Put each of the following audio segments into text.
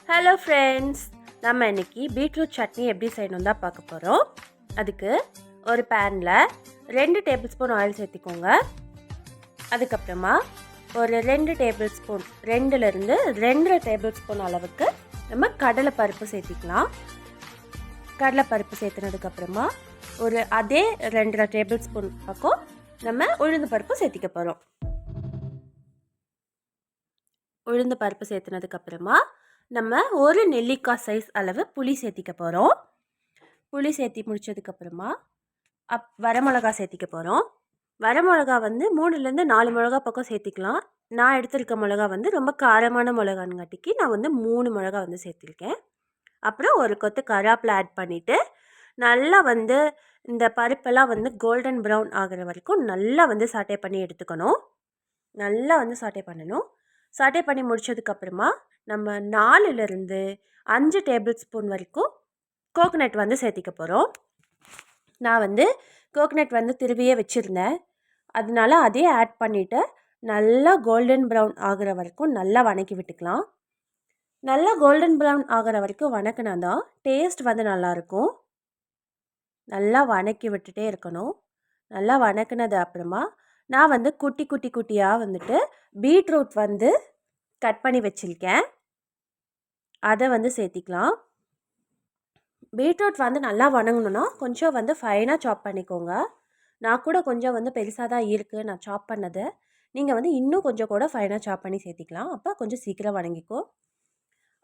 Hello friends, நம்ம இன்னைக்கு beetroot chutney எப்படி செய்யணும் தான் பார்க்க போகிறோம். அதுக்கு ஒரு பேனில் 2 டேபிள் ஸ்பூன் ஆயில் சேர்த்திக்கோங்க. அதுக்கப்புறமா ஒரு 2 டேபிள் ஸ்பூன் 2லேருந்து 2.5 டேபிள் ஸ்பூன் அளவுக்கு நம்ம கடலைப்பருப்பு சேர்த்திக்கலாம். கடலைப்பருப்பு சேர்த்துனதுக்கப்புறமா ஒரு அதே 2.5 டேபிள் ஸ்பூன் பக்கம் நம்ம உளுந்து பருப்பு சேர்த்திக்க போகிறோம். உளுந்து பருப்பு சேர்த்துனதுக்கப்புறமா நம்ம ஒரு நெல்லிக்காய் சைஸ் அளவு புளி சேர்த்திக்க போகிறோம். புளி சேர்த்தி முடித்ததுக்கப்புறமா வரமிளகா சேர்த்திக்க போகிறோம். வரமிளகா வந்து 3லேருந்து 4 மிளகா பக்கம் சேர்த்திக்கலாம். நான் எடுத்திருக்க மிளகா வந்து ரொம்ப காரமான மிளகான்காட்டிக்கு நான் வந்து 3 மிளகா வந்து சேர்த்திருக்கேன். அப்புறம் ஒரு கொத்து கருவேப்பிலை ஆட் பண்ணிவிட்டு நல்லா வந்து இந்த பருப்பெல்லாம் வந்து கோல்டன் ப்ரௌன் ஆகிற வரைக்கும் நல்லா வந்து சாட்டே பண்ணி எடுத்துக்கணும். நல்லா வந்து சாட்டே பண்ணணும். சாட்டே பண்ணி முடித்ததுக்கப்புறமா நம்ம 4லேருந்து 5 டேபிள் ஸ்பூன் வரைக்கும் கோகனட் வந்து சேர்த்திக்க போகிறோம். நான் வந்து கோகனட் வந்து திருவியே வச்சுருந்தேன், அதனால அதையே ஆட் பண்ணிவிட்டு நல்லா கோல்டன் ப்ரௌன் ஆகிற வரைக்கும் நல்லா வணக்கி விட்டுக்கலாம். நல்லா கோல்டன் ப்ரௌன் ஆகிற வரைக்கும் வணக்கினா தான் டேஸ்ட் வந்து நல்லாயிருக்கும். நல்லா வணக்கி விட்டுட்டே இருக்கணும். நல்லா வணக்கினது அப்புறமா நான் வந்து குட்டியாக வந்துட்டு பீட்ரூட் வந்து கட் பண்ணி வச்சுருக்கேன், அதை வந்து சேர்த்திக்கலாம். பீட்ரூட் வந்து நல்லா வணங்கணுன்னா கொஞ்சம் வந்து ஃபைனாக சாப் பண்ணிக்கோங்க. நான் கூட கொஞ்சம் வந்து பெருசாக தான் இருக்குது நான் சாப் பண்ணது. நீங்கள் வந்து இன்னும் கொஞ்சம் கூட ஃபைனாக சாப் பண்ணி சேர்த்திக்கலாம். அப்போ கொஞ்சம் சீக்கிரம் வணங்கிக்கும்.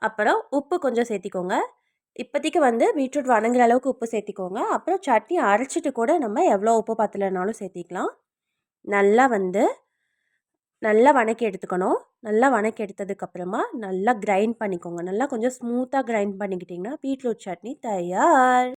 அப்புறம் உப்பு கொஞ்சம் சேர்த்திக்கோங்க. இப்போதைக்கு வந்து பீட்ரூட் வணங்குற அளவுக்கு உப்பு சேர்த்திக்கோங்க. அப்புறம் சட்னி அரைச்சிட்டு கூட நம்ம எவ்வளோ உப்பு பத்தலைனாலும் சேர்த்திக்கலாம். நல்லா வணக்கி எடுத்துக்கணும். நல்லா வணக்கி எடுத்ததுக்கப்புறமா நல்லா கிரைண்ட் பண்ணிக்கோங்க. நல்லா கொஞ்சம் ஸ்மூத்தாக கிரைண்ட் பண்ணிக்கிட்டிங்கன்னா பீட்ரூட் சட்னி தயார்.